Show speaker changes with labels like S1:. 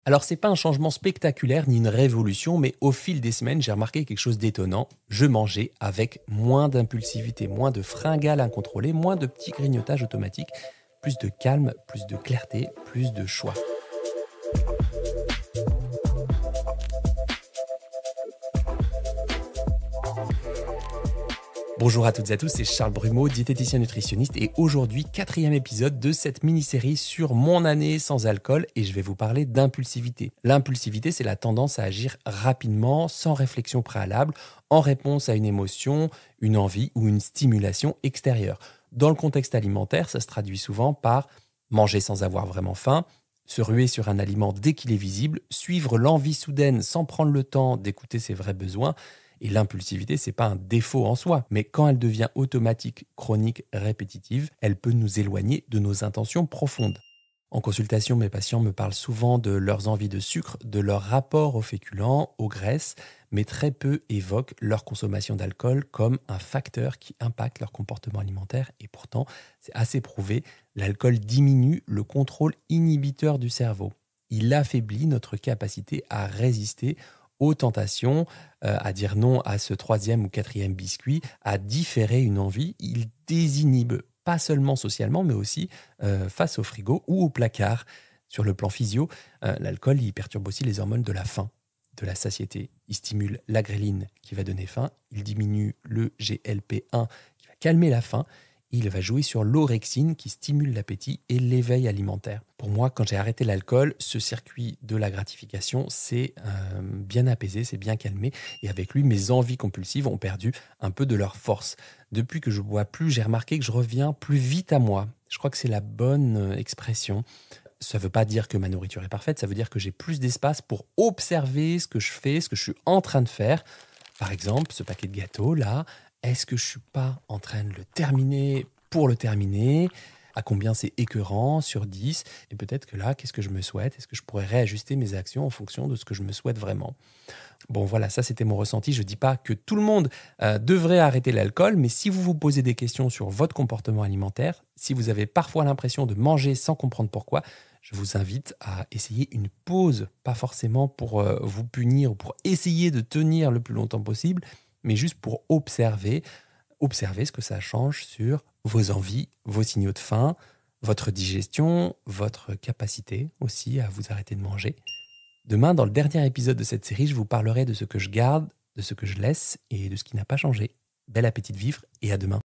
S1: Alors, c'est pas un changement spectaculaire ni une révolution, mais au fil des semaines, j'ai remarqué quelque chose d'étonnant. Je mangeais avec moins d'impulsivité, moins de fringales incontrôlées, moins de petits grignotages automatiques, plus de calme, plus de clarté, plus de choix. Bonjour à toutes et à tous, c'est Charles Brumeau, diététicien nutritionniste et aujourd'hui, quatrième épisode de cette mini-série sur mon année sans alcool et je vais vous parler d'impulsivité. L'impulsivité, c'est la tendance à agir rapidement, sans réflexion préalable, en réponse à une émotion, une envie ou une stimulation extérieure. Dans le contexte alimentaire, ça se traduit souvent par manger sans avoir vraiment faim, se ruer sur un aliment dès qu'il est visible, suivre l'envie soudaine sans prendre le temps d'écouter ses vrais besoins. Et l'impulsivité, c'est pas un défaut en soi, mais quand elle devient automatique, chronique, répétitive, elle peut nous éloigner de nos intentions profondes. En consultation, mes patients me parlent souvent de leurs envies de sucre, de leur rapport aux féculents, aux graisses, mais très peu évoquent leur consommation d'alcool comme un facteur qui impacte leur comportement alimentaire. Et pourtant, c'est assez prouvé, l'alcool diminue le contrôle inhibiteur du cerveau. Il affaiblit notre capacité à résister aux tentations, à dire non à ce troisième ou quatrième biscuit, à différer une envie. Il désinhibe, pas seulement socialement, mais aussi face au frigo ou au placard. Sur le plan physio, l'alcool, il perturbe aussi les hormones de la faim, de la satiété. Il stimule la gréline qui va donner faim, il diminue le GLP-1 qui va calmer la faim, il va jouer sur l'orexine qui stimule l'appétit et l'éveil alimentaire. Pour moi, quand j'ai arrêté l'alcool, ce circuit de la gratification s'est bien apaisé, s'est bien calmé. Et avec lui, mes envies compulsives ont perdu un peu de leur force. Depuis que je bois plus, j'ai remarqué que je reviens plus vite à moi. Je crois que c'est la bonne expression. Ça ne veut pas dire que ma nourriture est parfaite, ça veut dire que j'ai plus d'espace pour observer ce que je fais, ce que je suis en train de faire. Par exemple, ce paquet de gâteaux, là, est-ce que je ne suis pas en train de le terminer pour le terminer? À combien c'est écœurant sur 10? Et peut-être que là, qu'est-ce que je me souhaite? Est-ce que je pourrais réajuster mes actions en fonction de ce que je me souhaite vraiment? Bon, voilà, ça c'était mon ressenti. Je ne dis pas que tout le monde devrait arrêter l'alcool, mais si vous vous posez des questions sur votre comportement alimentaire, si vous avez parfois l'impression de manger sans comprendre pourquoi, je vous invite à essayer une pause, pas forcément pour vous punir ou pour essayer de tenir le plus longtemps possible, mais juste pour observer ce que ça change sur vos envies, vos signaux de faim, votre digestion, votre capacité aussi à vous arrêter de manger. Demain, dans le dernier épisode de cette série, je vous parlerai de ce que je garde, de ce que je laisse et de ce qui n'a pas changé. Bel appétit de vivre et à demain.